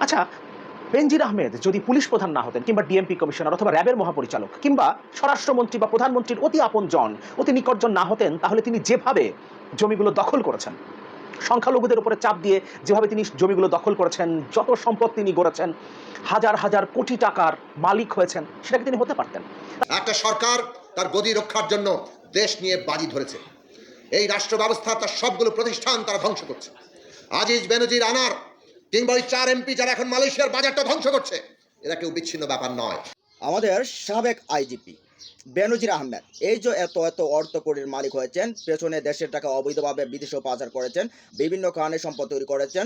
আচ্ছা, বেনজির আহমেদ যদি পুলিশ প্রধান না হতেন কিংবা ডিএমপি কমিশনার অথবা র্যাবের মহাপরিচালক কিংবা স্বরাষ্ট্রমন্ত্রী বা প্রধানমন্ত্রীর অতি আপনজন, অতি নিকটজন না হতেন, তাহলে তিনি যেভাবে জমিগুলো দখল করেছেন, সংখ্যালঘুদের উপরে চাপ দিয়ে যেভাবে তিনি জমিগুলো দখল করেছেন, যত সম্পদ তিনি গড়েছেন, হাজার হাজার কোটি টাকার মালিক হয়েছেন, সেটাকে তিনি হতে পারতেন। একটা সরকার তার গদি রক্ষার জন্য দেশ নিয়ে বাজি ধরেছে। এই রাষ্ট্র ব্যবস্থা তার সবগুলো প্রতিষ্ঠান তারা ধ্বংস করছে। আজিজ বেনজির আনার কিংবা ওই 4 এমপি যারা এখন মালয়েশিয়ার বাজারটা ধ্বংস করছে, এরা কেউ বিচ্ছিন্ন ব্যাপার নয়। আমাদের সাবেক আইজিপি বেনজির আহমেদ এই যে এত এত অর্থ কোটির মালিক হয়েছেন, পেছনে দেশের টাকা অবৈধভাবে বিদেশেও পাচার করেছেন, বিভিন্ন কারণে সম্পদ তৈরি করেছেন।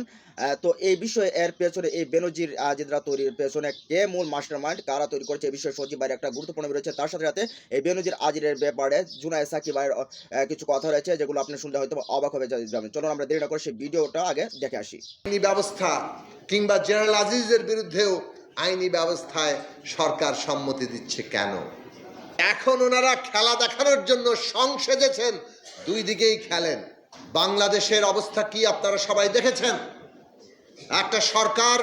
তো এই বিষয়ে এর পেছনে এই বেনজির আজিদরা তৈরির পেছনে কে মূল মাস্টার মাইন্ড, কারা তৈরি করেছে, এই বিষয়ে সচিব ভাইয়ের একটা গুরুত্বপূর্ণ রয়েছে। তার সাথে সাথে এই বেনজির আজিরের ব্যাপারে জুনায়েদ সাকিব ভাইয়ের কিছু কথা রয়েছে, যেগুলো আপনি শুনলে হয়তো অবাক হবে যাবেন। চলুন আমরা দেরি না করে সেই ভিডিওটা আগে দেখে আসি। আইনি ব্যবস্থা কিংবা জেনারেল আজিজের বিরুদ্ধেও আইনি ব্যবস্থায় সরকার সম্মতি দিচ্ছে কেন? এখন ওনারা খেলা দেখানোর জন্য সেজেছেন, দুই দিকেই খেলেন। বাংলাদেশের অবস্থা কি আপনারা সবাই দেখেছেন। একটা সরকার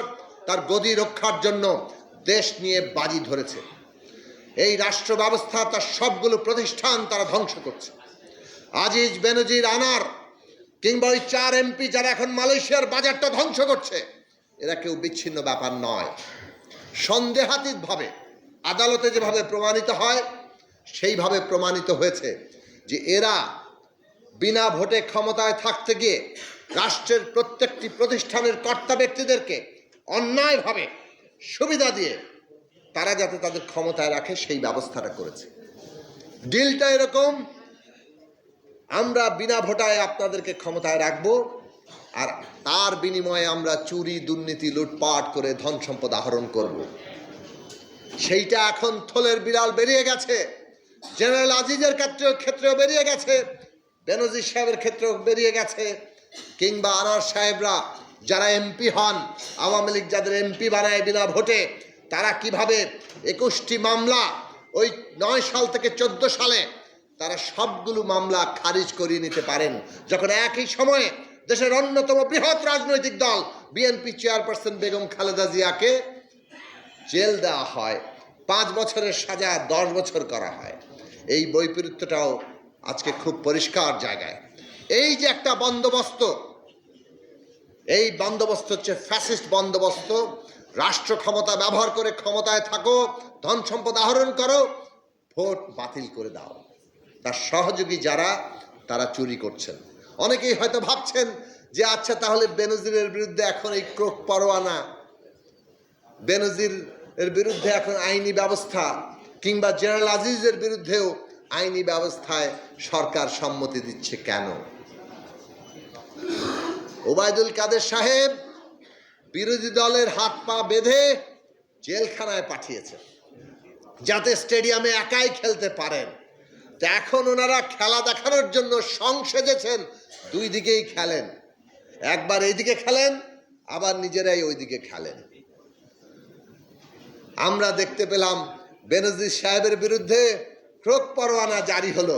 তার গদি রক্ষার জন্য দেশ নিয়ে বাজি ধরেছে। এই রাষ্ট্র ব্যবস্থা তার সবগুলো প্রতিষ্ঠান তারা ধ্বংস করছে। আজিজ বেনজির আনার কিংবা ওই 4 এমপি যারা এখন মালয়েশিয়ার বাজারটা ধ্বংস করছে, এরা কেউ বিচ্ছিন্ন ব্যাপার নয়। সন্দেহাতীতভাবে আদালতে যেভাবে প্রমাণিত হয়, সেইভাবে প্রমাণিত হয়েছে যে এরা বিনা ভোটে ক্ষমতায় থাকতে গিয়ে রাষ্ট্রের প্রত্যেকটি প্রতিষ্ঠানের কর্তা ব্যক্তিদেরকে অন্যায়ভাবে সুবিধা দিয়ে তারা যাতে তাদের ক্ষমতায় রাখে সেই ব্যবস্থাটা করেছে। ডিলটা এরকম, আমরা বিনা ভোটায় আপনাদেরকে ক্ষমতায় রাখবো, আর তার বিনিময়ে আমরা চুরি, দুর্নীতি, লুটপাট করে ধন সম্পদ আহরণ করব। সেইটা এখন থলের বিড়াল বেরিয়ে গেছে। জেনারেল আজিজের ক্ষেত্রেও বেরিয়ে গেছে, বেনজির সাহেবের ক্ষেত্রেও বেরিয়ে গেছে, কিংবা আনার সাহেবরা যারা এমপি হন, আওয়ামী লীগ যাদের এমপি বানায় বিনা ভোটে, তারা কিভাবে 21টি মামলা ওই 9 সাল থেকে 14 সালে তারা সবগুলো মামলা খারিজ করিয়ে নিতে পারেন, যখন একই সময়ে দেশের অন্যতম বৃহৎ রাজনৈতিক দল বিএনপি চেয়ারপারসন বেগম খালেদা জিয়াকে জেল দেওয়া হয়, 5 বছরের সাজা 10 বছর করা হয়। এই বৈপরীত্যটাও আজকে খুব পরিষ্কার জায়গায়। এই যে একটা বন্দোবস্ত, এই বন্দোবস্ত হচ্ছে ফ্যাসিস্ট বন্দোবস্ত। রাষ্ট্র ক্ষমতা ব্যবহার করে ক্ষমতায় থাকো, ধন সম্পদ আহরণ করো, ভোট বাতিল করে দাও। তার সহযোগী যারা, তারা চুরি করছেন। অনেকেই হয়তো ভাবছেন যে আচ্ছা, তাহলে বেনজিরের বিরুদ্ধে এখন এই ক্রোক পরোয়ানা, বেনজিরের বিরুদ্ধে এখন আইনি ব্যবস্থা, কিংবা জেনারেল আজিজের বিরুদ্ধেও আইনি ব্যবস্থায় সরকার সম্মতি দিচ্ছে কেন? ওবায়দুল কাদের সাহেব বিরোধী দলের হাত পা বেঁধে জেলখানায় পাঠিয়েছেন, যাতে স্টেডিয়ামে একাই খেলতে পারেন। তো এখন ওনারা খেলা দেখানোর জন্য সেজেছেন, দুই দিকেই খেলেন। একবার এইদিকে খেলেন, আবার নিজেরাই ওইদিকে খেলেন। আমরা দেখতে পেলাম বেনজির সাহেবের বিরুদ্ধে ক্রোক পরোয়ানা জারি হলো।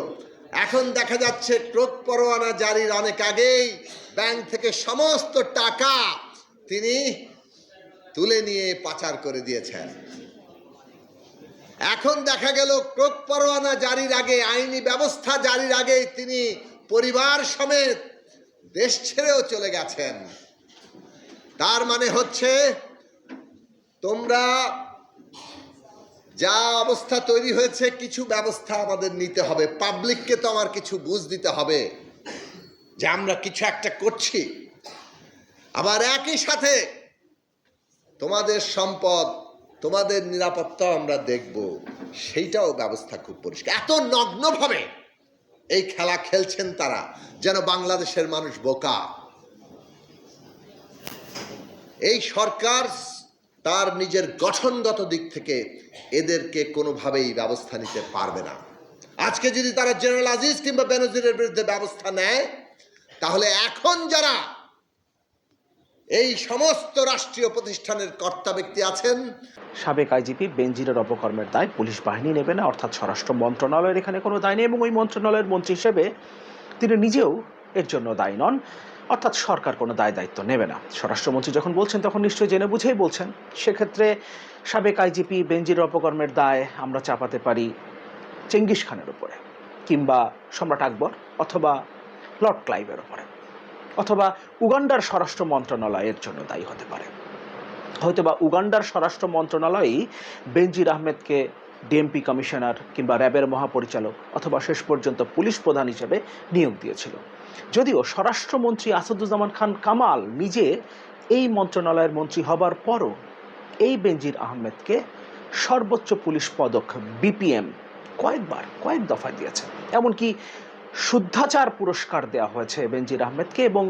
এখন দেখা যাচ্ছে ক্রোক পরোয়ানা জারির অনেক আগেই ব্যাংক থেকে সমস্ত টাকা তিনি তুলে নিয়ে পাচার করে দিয়েছেন। এখন দেখা গেল ক্রোক পরোয়ানা জারির আগে, আইনি ব্যবস্থা জারির আগে তিনি পরিবার সমেত দেশ ছেড়েও চলে গেছেন। তার মানে হচ্ছে, তোমরা যা অবস্থা তৈরি হয়েছে, কিছু ব্যবস্থা আমাদের নিতে হবে। পাবলিককে তো আমার কিছু বুঝ দিতে হবে যে আমরা কিছু একটা করছি। আবার একই সাথে তোমাদের সম্পদ, তোমাদের নিরাপত্তা আমরা দেখব, সেইটাও ব্যবস্থা খুব পরিষ্কার। এত নগ্নভাবে এই খেলা খেলছেন তারা, যেন বাংলাদেশের মানুষ বোকা। এই সরকার তার নিজের গঠনগত দিক থেকে এদেরকে কোনোভাবেই ব্যবস্থা নিতে পারবে না। আজকে যদি তারা জেনারেল আজিজ কিংবা বেনজিরের বিরুদ্ধে ব্যবস্থা নেয়, তাহলে এখন যারা এই সমস্ত রাষ্ট্রীয় প্রতিষ্ঠানের কর্তা ব্যক্তি আছেন, সাবেক আইজিপি বেনজিরের অপকর্মের দায় পুলিশ বাহিনী নেবে না, অর্থাৎ স্বরাষ্ট্র মন্ত্রণালয়ের এখানে কোনো দায় নেই, এবং ওই মন্ত্রণালয়ের মন্ত্রী হিসেবে তিনি নিজেও এর জন্য দায়ী নন। অর্থাৎ সরকার কোনো দায় দায়িত্ব নেবে না। স্বরাষ্ট্রমন্ত্রী যখন বলছেন তখন নিশ্চয়ই জেনে বুঝেই বলছেন। সেক্ষেত্রে সাবেক আইজিপি বেনজির অপকর্মের দায় আমরা চাপাতে পারি চেঙ্গিস খানের উপরে, কিংবা সম্রাট আকবর, অথবা লর্ড ক্লাইভের উপরে, অথবা উগান্ডার স্বরাষ্ট্র মন্ত্রণালয়ের জন্য দায়ী হতে পারে। হয়তোবা উগান্ডার স্বরাষ্ট্র মন্ত্রণালয়ই বেনজির আহমেদকে ডিএমপি কমিশনার কিংবা র্যাবের মহাপরিচালক অথবা শেষ পর্যন্ত পুলিশ প্রধান হিসেবে নিয়োগ দিয়েছিল। যদিও স্বরাষ্ট্রমন্ত্রী আসাদুজ্জামান খান কামাল নিজে এই মন্ত্রণালয়ের মন্ত্রী হবার পরও এই বেনজির আহমেদকে সর্বোচ্চ পুলিশ পদক বিপিএম কয়েক দফায় দিয়েছে। এমনকি শুদ্ধাচার পুরস্কার দেওয়া হয়েছে বেনজির আহমেদকে, এবং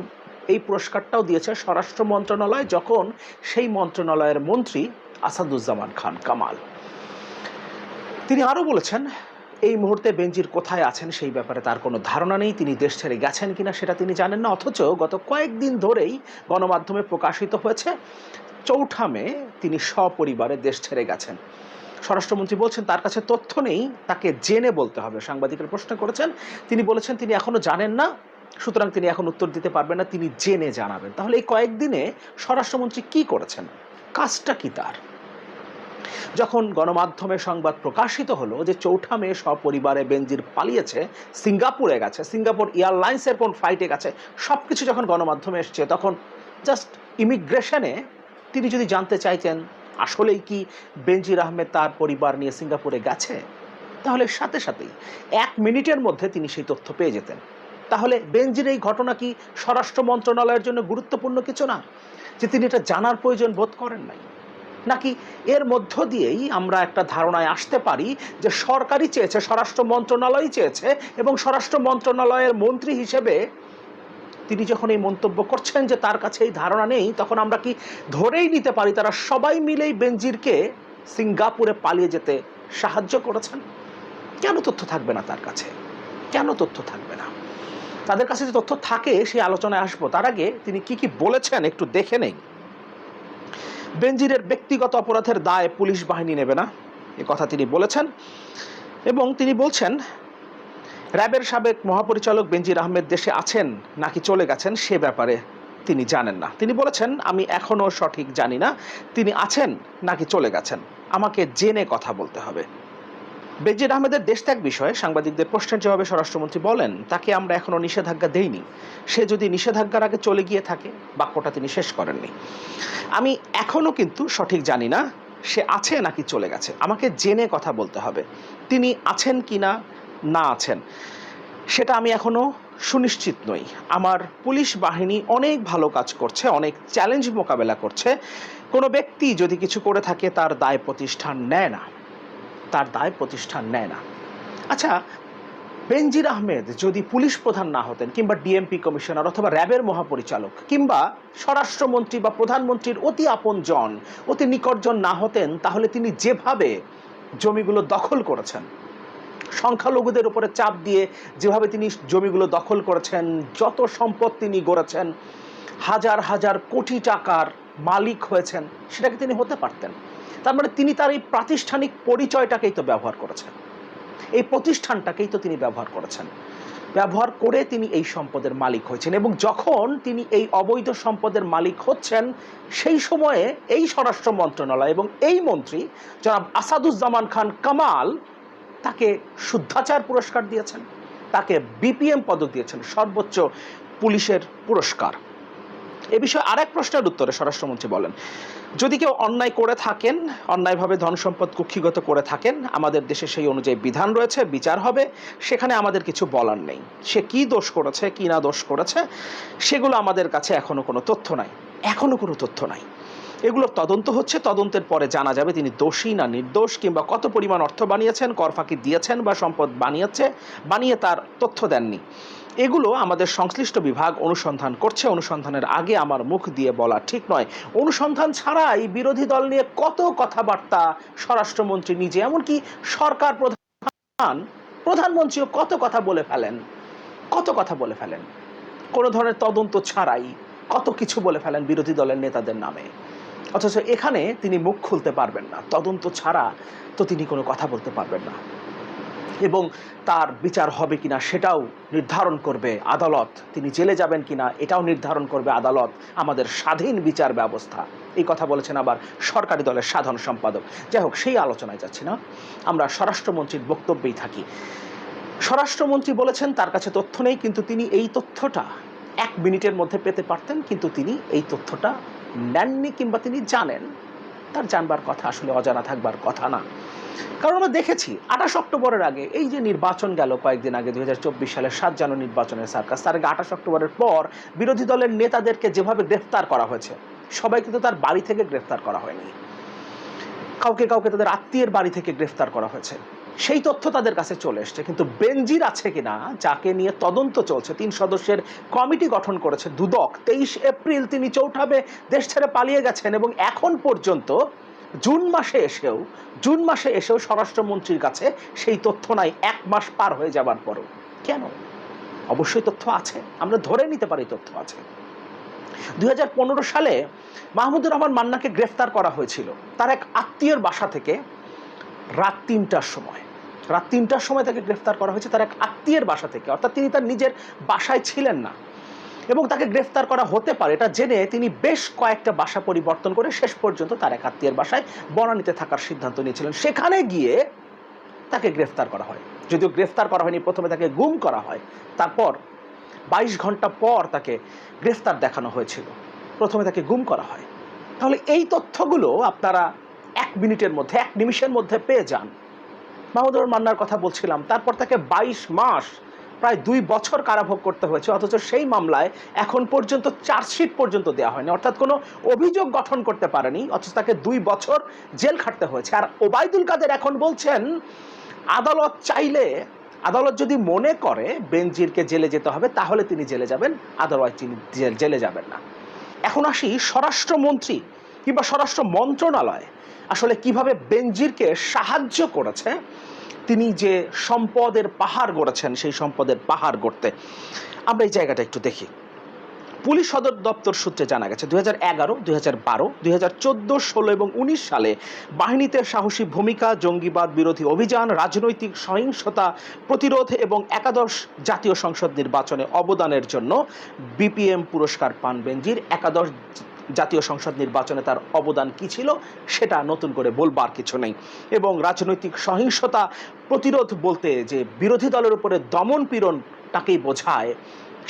এই পুরস্কারটাও দিয়েছে স্বরাষ্ট্র মন্ত্রণালয় যখন সেই মন্ত্রণালয়ের মন্ত্রী আসাদুজ্জামান খান কামাল। তিনি আরও বলেছেন, এই মুহূর্তে বেনজির কোথায় আছেন সেই ব্যাপারে তার কোনো ধারণা নেই। তিনি দেশ ছেড়ে গেছেন কিনা সেটা তিনি জানেন না। অথচ গত কয়েকদিন ধরেই গণমাধ্যমে প্রকাশিত হয়েছে ৪ মে তিনি সপরিবারে দেশ ছেড়ে গেছেন। স্বরাষ্ট্রমন্ত্রী বলছেন তার কাছে তথ্য নেই, তাকে জেনে বলতে হবে। সাংবাদিকের প্রশ্ন করেছেন, তিনি বলেছেন তিনি এখনো জানেন না, সুতরাং তিনি এখন উত্তর দিতে পারবেন না, তিনি জেনে জানাবেন। তাহলে এই কয়েকদিনে স্বরাষ্ট্রমন্ত্রী কি করেছেন, কাজটা কি তার? যখন গণমাধ্যমে সংবাদ প্রকাশিত হলো যে ৪ মে সপরিবারে বেনজির পালিয়েছে, সিঙ্গাপুরে গেছে, সিঙ্গাপুর এয়ারলাইন্সের কোন ফ্লাইটে গেছে, সব কিছু যখন গণমাধ্যমে এসছে, তখন জাস্ট ইমিগ্রেশনে তিনি যদি জানতে চাইতেন আসলেই কি বেনজির আহমেদ তার পরিবার নিয়ে সিঙ্গাপুরে গেছে, তাহলে সাথে সাথেই 1 মিনিটের মধ্যে তিনি সেই তথ্য পেয়ে যেতেন। তাহলে বেনজির এই ঘটনা কি স্বরাষ্ট্র মন্ত্রণালয়ের জন্য গুরুত্বপূর্ণ কিছু না, যে তিনি এটা জানার প্রয়োজন বোধ করেন নাই? নাকি এর মধ্য দিয়েই আমরা একটা ধারণায় আসতে পারি যে সরকারই চেয়েছে, স্বরাষ্ট্র মন্ত্রণালয়ই চেয়েছে, এবং স্বরাষ্ট্র মন্ত্রণালয়ের মন্ত্রী হিসেবে তিনি যখন এই মন্তব্য করছেন যে তার কাছে এই ধারণা নেই, তখন আমরা কি ধরেই নিতে পারি তারা সবাই মিলেই বেনজিরকে সিঙ্গাপুরে পালিয়ে যেতে সাহায্য করেছেন? কেন তথ্য থাকবে না তার কাছে? কেন তথ্য থাকবে না? তাদের কাছে যে তথ্য থাকে সেই আলোচনায় আসবো। তার আগে তিনি কি বলেছেন একটু দেখে নেই। বেনজিরের ব্যক্তিগত অপরাধের দায় পুলিশ বাহিনী নেবে না, এ কথা তিনি বলেছেন। এবং তিনি বলছেন র্যাবের সাবেক মহাপরিচালক বেনজির আহমেদ দেশে আছেন নাকি চলে গেছেন সে ব্যাপারে তিনি জানেন না। তিনি বলেছেন, আমি এখনো সঠিক জানি না তিনি আছেন নাকি চলে গেছেন, আমাকে জেনে কথা বলতে হবে। বেনজির আহমেদের দেশত্যাগ বিষয়ে সাংবাদিকদের প্রশ্নের জবাবে স্বরাষ্ট্রমন্ত্রী বলেন, তাকে আমরা এখনো নিষেধাজ্ঞা দেইনি। সে যদি নিষেধাজ্ঞার আগে চলে গিয়ে থাকে, বাক্যটা তিনি শেষ করেননি। আমি এখনো কিন্তু সঠিক জানি না সে আছে নাকি চলে গেছে, আমাকে জেনে কথা বলতে হবে। তিনি আছেন কিনা না আছেন সেটা আমি এখনো সুনিশ্চিত নই। আমার পুলিশ বাহিনী অনেক ভালো কাজ করছে, অনেক চ্যালেঞ্জ মোকাবেলা করছে। কোনো ব্যক্তি যদি কিছু করে থাকে তার দায় প্রতিষ্ঠান নেয় না, তার দায় প্রতিষ্ঠান নেয় না। আচ্ছা, বেনজির আহমেদ যদি পুলিশ প্রধান না হতেন, কিংবা ডিএমপি কমিশনার অথবা র্যাবের মহাপরিচালক, কিংবা স্বরাষ্ট্রমন্ত্রী বা প্রধানমন্ত্রীর অতি আপনজন, অতি নিকটজন না হতেন, তাহলে তিনি যেভাবে জমিগুলো দখল করেছেন, সংখ্যালঘুদের উপরে চাপ দিয়ে যেভাবে তিনি জমিগুলো দখল করেছেন, যত সম্পদ তিনি গড়েছেন, হাজার হাজার কোটি টাকার মালিক হয়েছেন, সেটাকে তিনি হতে পারতেন। তার মানে তিনি তার এই প্রাতিষ্ঠানিক পরিচয়টাকেই তো ব্যবহার করেছেন, এই প্রতিষ্ঠানটাকেই তো তিনি ব্যবহার করেছেন, ব্যবহার করে তিনি এই সম্পদের মালিক হয়েছেন। এবং যখন তিনি এই অবৈধ সম্পদের মালিক হচ্ছেন, সেই সময়ে এই স্বরাষ্ট্র মন্ত্রণালয় এবং এই মন্ত্রী জনাব আসাদুজ্জামান খান কামাল তাকে শুদ্ধাচার পুরস্কার দিয়েছেন, তাকে বিপিএম পদক দিয়েছেন, সর্বোচ্চ পুলিশের পুরস্কার। এ বিষয়ে আরেক প্রশ্নের উত্তরে স্বরাষ্ট্রমন্ত্রী বলেন, যদি কেউ অন্যায় করে থাকেন, অন্যায়ভাবে ধন সম্পদ কুক্ষিগত করে থাকেন, আমাদের দেশে সেই অনুযায়ী বিধান রয়েছে, বিচার হবে, সেখানে আমাদের কিছু বলার নেই। সে কি দোষ করেছে কি না দোষ করেছে সেগুলো আমাদের কাছে এখনো কোনো তথ্য নাই, এখনো কোনো তথ্য নাই। এগুলোর তদন্ত হচ্ছে, তদন্তের পরে জানা যাবে তিনি দোষী না নির্দোষ, কিংবা কত পরিমাণ অর্থ বানিয়েছেন, কর ফাঁকি দিয়েছেন বা সম্পদ বানিয়ে তার তথ্য দেননি। এগুলো আমাদের সংশ্লিষ্ট বিভাগ অনুসন্ধান করছে। অনুসন্ধানের আগে আমার মুখ দিয়ে বলা ঠিক নয়। অনুসন্ধান ছাড়াই বিরোধী দল নিয়ে কত কথাবার্তা স্বরাষ্ট্রমন্ত্রী নিজে, এমনকি সরকার প্রধানমন্ত্রীও কত কথা বলে ফেলেন, কোনো ধরনের তদন্ত ছাড়াই কত কিছু বলে ফেলেন বিরোধী দলের নেতাদের নামে। অথচ এখানে তিনি মুখ খুলতে পারবেন না, তদন্ত ছাড়া তো তিনি কোনো কথা বলতে পারবেন না। এবং তার বিচার হবে কিনা সেটাও নির্ধারণ করবে আদালত, তিনি জেলে যাবেন কিনা এটাও নির্ধারণ করবে আদালত, আমাদের স্বাধীন বিচার ব্যবস্থা। এই কথা বলেছেন আবার সরকারি দলের সাধারণ সম্পাদক। যাই হোক, সেই আলোচনায় যাচ্ছি না, আমরা স্বরাষ্ট্রমন্ত্রীর বক্তব্যেই থাকি। স্বরাষ্ট্রমন্ত্রী বলেছেন তার কাছে তথ্য নেই, কিন্তু তিনি এই তথ্যটা 1 মিনিটের মধ্যে পেতে পারতেন, কিন্তু তিনি এই তথ্যটা নেননি, কিংবা তিনি জানেন, তার জানবার কথা, আসলে অজানা থাকবার কথা না। কারণ আমরা দেখেছি 28 অক্টোবরের আগে, এই যে নির্বাচন গেল কয়েকদিন আগে 2024 সালের 7 জানুয়ারি নির্বাচনের সার্কাস, তার আগে 28 অক্টোবরের পর বিরোধী দলের নেতাদেরকে যেভাবে গ্রেফতার করা হয়েছে, সবাই কিন্তু তার বাড়ি থেকে গ্রেফতার করা হয়নি, কাউকে কাউকে তাদের আত্মীয়ের বাড়ি থেকে গ্রেফতার করা হয়েছে। সেই তথ্য তাদের কাছে চলে এসছে, কিন্তু বেনজির আছে কিনা, যাকে নিয়ে তদন্ত চলছে, 3 সদস্যের কমিটি গঠন করেছে দুদক, 23 এপ্রিল তিনি চৌঠাবে দেশ ছেড়ে পালিয়ে গেছেন, এবং এখন পর্যন্ত জুন মাসে এসেও স্বরাষ্ট্রমন্ত্রীর কাছে সেই তথ্য নাই, 1 মাস পার হয়ে যাবার পরও। কেন? অবশ্যই তথ্য আছে, আমরা ধরে নিতে পারি তথ্য আছে। 2015 সালে মাহমুদুর রহমান মান্নাকে গ্রেফতার করা হয়েছিল তার এক আত্মীয়ের বাসা থেকে রাত 3টার সময় তাকে গ্রেফতার করা হয়েছে তার এক আত্মীয়ের বাসা থেকে, অর্থাৎ তিনি তার নিজের বাসায় ছিলেন না, এবং তাকে গ্রেফতার করা হতে পারে এটা জেনে তিনি বেশ কয়েকটা বাসা পরিবর্তন করে শেষ পর্যন্ত তার এক আত্মীয়ের বাসায় বনানীতে থাকার সিদ্ধান্ত নিয়েছিলেন। সেখানে গিয়ে তাকে গ্রেফতার করা হয়, যদিও গ্রেফতার করা হয়নি, প্রথমে তাকে গুম করা হয়, তারপর 22 ঘন্টা পর তাকে গ্রেফতার দেখানো হয়েছিল, প্রথমে তাকে গুম করা হয়। তাহলে এই তথ্যগুলো আপনারা 1 মিনিটের মধ্যে, 1 নিমিষের মধ্যে পেয়ে যান। মাহমুদুর মান্নার কথা বলছিলাম, তারপর তাকে 22 মাস, প্রায় 2 বছর কারাভোগ করতে হয়েছে, অথচ সেই মামলায় এখন পর্যন্ত চার্জশিট পর্যন্ত দেওয়া হয়নি, অর্থাৎ কোনো অভিযোগ গঠন করতে পারেনি, অথচ তাকে 2 বছর জেল খাটতে হয়েছে। আর ওবায়দুল কাদের এখন বলছেন আদালত যদি মনে করে বেনজিরকে জেলে যেতে হবে তাহলে তিনি জেলে যাবেন, আদারওয়াইজ তিনি জেলে যাবেন না। এখন আসি স্বরাষ্ট্রমন্ত্রী কিংবা স্বরাষ্ট্র মন্ত্রণালয় আসলে কিভাবে বেনজিরকে সাহায্য করেছে, তিনি যে সম্পদের পাহাড় গড়েছেন সেই সম্পদের পাহাড় গড়তে। আমরা এই জায়গাটা একটু দেখি। পুলিশ সদর দপ্তর সূত্রে জানা গেছে 2011, 2012, 2014, 16 এবং 19 সালে বাহিনীতে সাহসী ভূমিকা, জঙ্গিবাদ বিরোধী অভিযান, রাজনৈতিক সহিংসতা প্রতিরোধ এবং 11 জাতীয় সংসদ নির্বাচনে অবদানের জন্য বিপিএম পুরস্কার পান বেনজির। 11 জাতীয় সংসদ নির্বাচনে তার অবদান কি ছিল সেটা নতুন করে বলবার কিছু নেই, এবং রাজনৈতিক সহিংসতা প্রতিরোধ বলতে যে বিরোধী দলের উপরে দমন পীড়ন তাকেই বোঝায়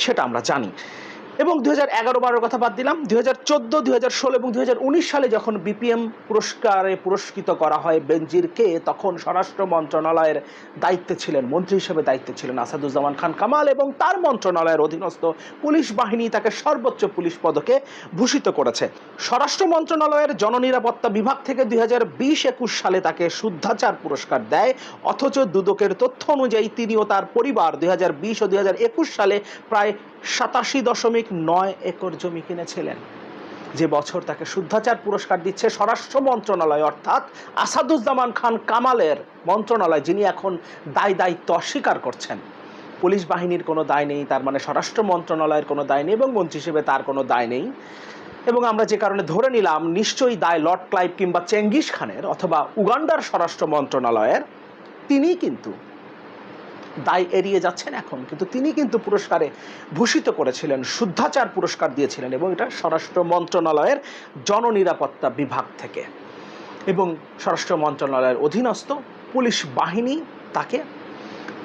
সেটা আমরা জানি। এবং 2011-12 কথা বাদ দিলাম, 2014, 2016 এবং 2019 সালে যখন বিপিএম পুরস্কারে পুরস্কৃত করা হয় বেনজিরকে, তখন স্বরাষ্ট্র মন্ত্রণালয়ের দায়িত্বে ছিলেন, মন্ত্রী হিসেবে দায়িত্বে ছিলেন আসাদুজ্জামান খান কামাল, এবং তার মন্ত্রণালয়ের অধীনস্থ পুলিশ বাহিনী তাকে সর্বোচ্চ পুলিশ পদকে ভূষিত করেছে। স্বরাষ্ট্র মন্ত্রণালয়ের জননিরাপত্তা বিভাগ থেকে 2020-21 সালে তাকে শুদ্ধাচার পুরস্কার দেয়, অথচ দুদকের তথ্য অনুযায়ী তিনি ও তার পরিবার 2020 ও 2021 সালে প্রায় 87.9 একর জমি কিনেছিলেন। যে বছর তাকে শুদ্ধাচার পুরস্কার দিচ্ছে স্বরাষ্ট্র মন্ত্রণালয়, অর্থাৎ আসাদুজ্জামান খান কামালের মন্ত্রণালয়, যিনি এখন দায়িত্ব অস্বীকার করছেন। পুলিশ বাহিনীর কোনো দায় নেই, তার মানে স্বরাষ্ট্র মন্ত্রণালয়ের কোনো দায় নেই, এবং মন্ত্রী হিসেবে তার কোনো দায় নেই। এবং আমরা যে কারণে ধরে নিলাম নিশ্চয়ই দায় লর্ড ক্লাইভ কিংবা চেঙ্গিস খানের অথবা উগান্ডার স্বরাষ্ট্র মন্ত্রণালয়ের, তিনি কিন্তু দায় এড়িয়ে যাচ্ছেন এখন, কিন্তু তিনি কিন্তু পুরস্কারে ভূষিত করেছিলেন, শুদ্ধাচার পুরস্কার দিয়েছিলেন, এবং এটা স্বরাষ্ট্র মন্ত্রণালয়ের জননিরাপত্তা বিভাগ থেকে। এবং স্বরাষ্ট্র মন্ত্রণালয়ের অধীনস্থ পুলিশ বাহিনী তাকে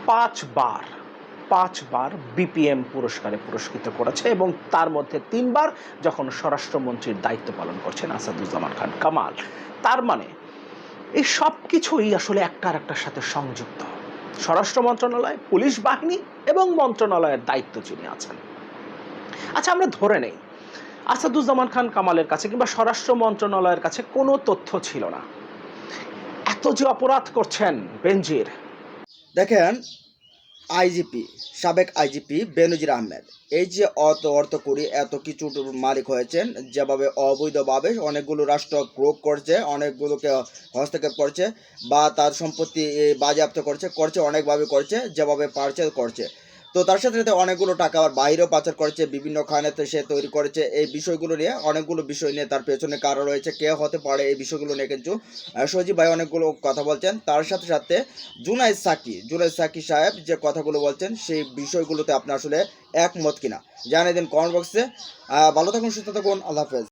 5 বার বিপিএম পুরস্কারে পুরস্কৃত করেছে, এবং তার মধ্যে 3 বার যখন স্বরাষ্ট্রমন্ত্রীর দায়িত্ব পালন করছেন আসাদুজ্জামান খান কামাল। তার মানে এই সব কিছুই আসলে একটার সাথে সংযুক্ত। স্বরাষ্ট্র মন্ত্রণালয়, পুলিশ বাহিনী এবং মন্ত্রণালয়ের দায়িত্ব যিনি আছেন। আচ্ছা, আমরা ধরে নেই আসাদুজ্জামান খান কামালের কাছে কিংবা স্বরাষ্ট্র মন্ত্রণালয়ের কাছে কোনো তথ্য ছিল না, এত যে অপরাধ করছেন বেনজির। দেখেন, সাবেক আইজিপি বেনজির আহমেদ এই যে অর্থ করি এত কিছু মালিক হয়েছেন, যেভাবে অবৈধভাবে অনেকগুলো রাষ্ট্র ক্রোক করছে, অনেকগুলোকে হস্তক্ষেপ করছে বা তার সম্পত্তি বাজেয়াপ্ত করছে অনেকভাবে করছে, যেভাবে পারছে করছে। তো তার সাথে সাথে অনেকগুলো টাকা আবার বাইরেও পাচার করেছে, বিভিন্ন খানেতে সে তৈরি করেছে। এই বিষয়গুলো নিয়ে অনেকগুলো বিষয় নিয়ে তার পেছনে কারো রয়েছে, কে হতে পারে, এই বিষয়গুলো নিয়ে কিন্তু সজীব ভাই অনেকগুলো কথা বলছেন। তার সাথে সাথে জুনায়েদ সাকি সাহেব যে কথাগুলো বলছেন সেই বিষয়গুলোতে আপনি আসলে একমত কিনা জানিয়ে দিন কমেন্ট বক্সে। ভালো থাকুন, সুস্থ থাকুন, আল্লাহ হাফেজ।